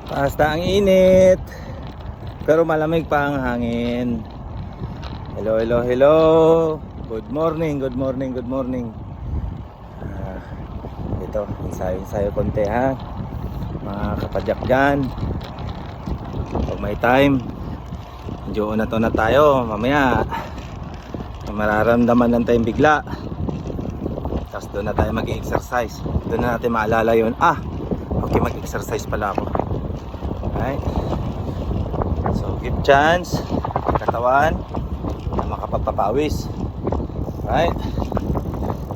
Basta ang init, pero malamig pa ang hangin. Hello, hello, hello. Good morning, good morning, good morning. Ito, ensayo konti ha. Mga kapadyak dyan. Pag may time, medyo na tayo. Mamaya, mararamdaman lang tayong bigla. Tapos doon na tayo mag-exercise. Doon na natin maalala yun. Okay, mag-exercise pala ako. Alright. So, give chance katawan na makapagpapawis. Alright.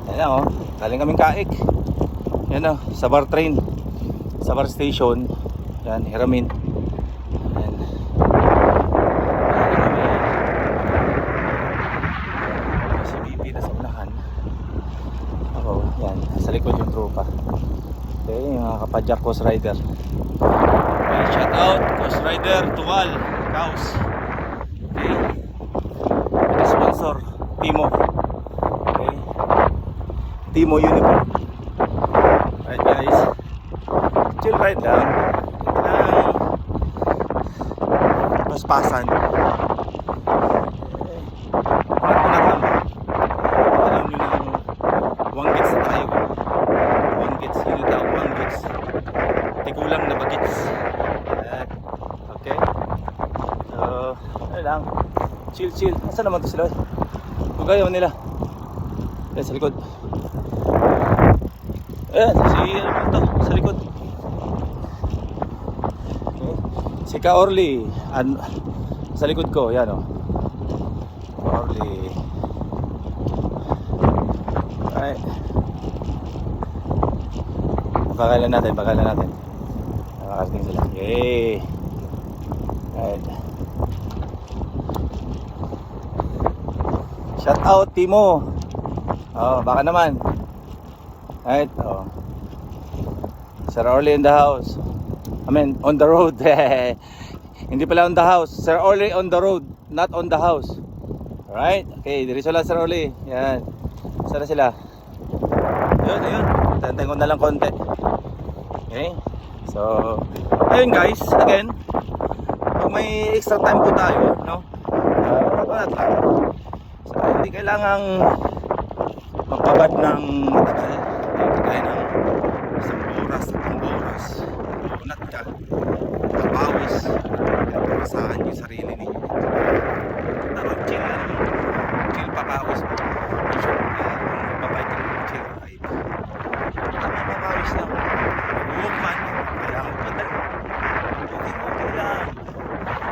Ayan o, galing kaming Kaik. Yan o, sa bar train, sa bar station. Yan, hiramin. Yan. Si BP na sa unahan. Ako, yan, sa likod yung tropa. Okay, yung mga kapadyak Coast Rider. Okay, shout out Coast Rider Tuwal Kaus. Okay, ito sponsor Timo. Okay, Timo Uniform. Alright guys, chill ride lang. Paspasan. Unat-unat lang. Alam nyo na one gets na tayo. One gets, yun daw, one gets. Tigulang na bagets. Okay. So, ano lang. Chill. Saan naman to sila? Hugayaw nila. Ayan, sa likod. Ayan, ano to? Sa likod. Okay. Si Ka-Orly. Sa likod ko, yan o. Ka-Orly. Alright. Pagkakalan natin. Nakakarating sila. Yay! Alright. Shout out Timo. Baka naman. Alright. Sir Orly in the house. I mean on the road. Hindi pala on the house. Sir Orly on the road, not on the house. Alright. Okay, diretso lang Sir Orly. Yan. Saan na sila? Ayun. Tantay ko na lang konti. Okay. So, ayun guys, again, pag may extra time po tayo, no? Ulat lang. So, hindi kailangang magpabad ng matagal. Kaya ng isang oras, tatlong oras. Ulat ka. Kapawis. Pasahan yung sarili ninyo. Pero chill lang. Chill papawis po. Mababay ka ng chill ride. Papawis lang. Huwag man. Kailangan pa dali. Okay lang.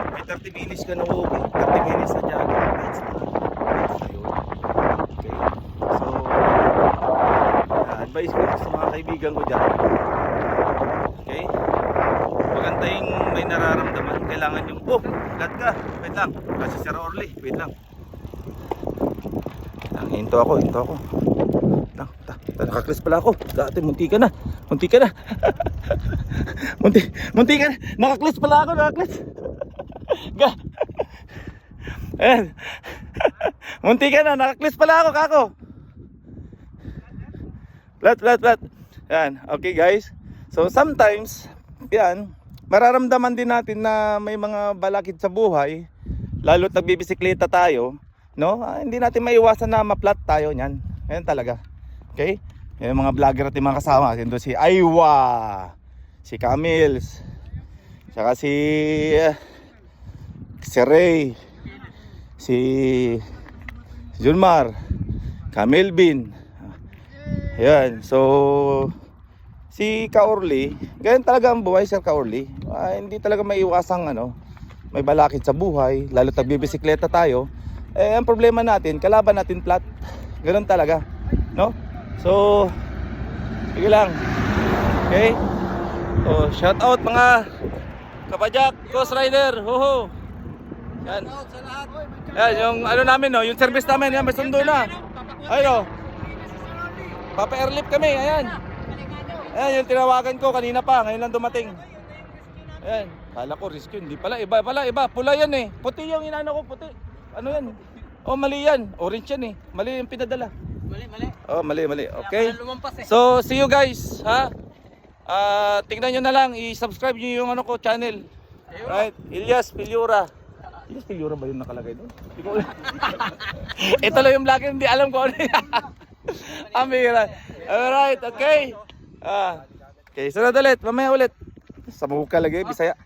May 30 minutes ka na walking. 30 minutes na jogging. That's fine. Okay. So, advice ko sa mga kaibigan ko dyan. Okay? Huwag antaying may nararamdaman. Kailangan yung, gat ka. Wait lang. Kasi Sir Orly. Wait lang. Hinto ako. Nakaklis pala ako. Dati, munti ka na. Munti ka na. Nakaklis pala ako. Ayan. Munti ka na. Nakaklis pala ako, kako. Flat. Yan. Okay guys. So sometimes, yan, mararamdaman din natin na may mga balakid sa buhay. Lalo't nagbibisikleta tayo. No? Hindi natin maiwasan na ma-flat tayo niyan. Ayan talaga. Okay? Yung mga vlogger at yung mga kasama. Ito si Aywa, si Camils, saka si Ray, si Junmar, Camilbin. Ayan. So si Ka-Orly, ganyan talaga ang buhay Sir Ka-Orly. Hindi talaga maiwasang may balakid sa buhay. Lalo't nagbibisikleta tayo. Ang problema natin, kalaban natin flat. Ganun talaga, no? So, sige lang. Okay? So, shout out mga kapadyak, Coast Rider. Hoho. Yan. Yan, yung namin, no? Yung service namin, yan, may sundo na. Ayun, Papa-airlift kami, ayan. Ayan, yung tinawagan ko kanina pa, ngayon lang dumating. Ayan, kala ko risk yun. Hindi pala, iba. Pula yan eh. Puti yung inano ko, puti. Ano yan? Mali yan. Orange yan eh. Mali yung pinadala. Mali. Mali. Okay. So, see you guys, ha? Tingnan nyo na lang, i-subscribe nyo yung ano ko channel. Right? Ilyas Pilyura. Ilyas Pilyura ba yung nakalagay doon? Ito lang yung vlog, hindi alam ko ano. Amira. Alright, okay. Okay, sunod ulit, mamaya ulit. Sa muka lagi, Bisaya.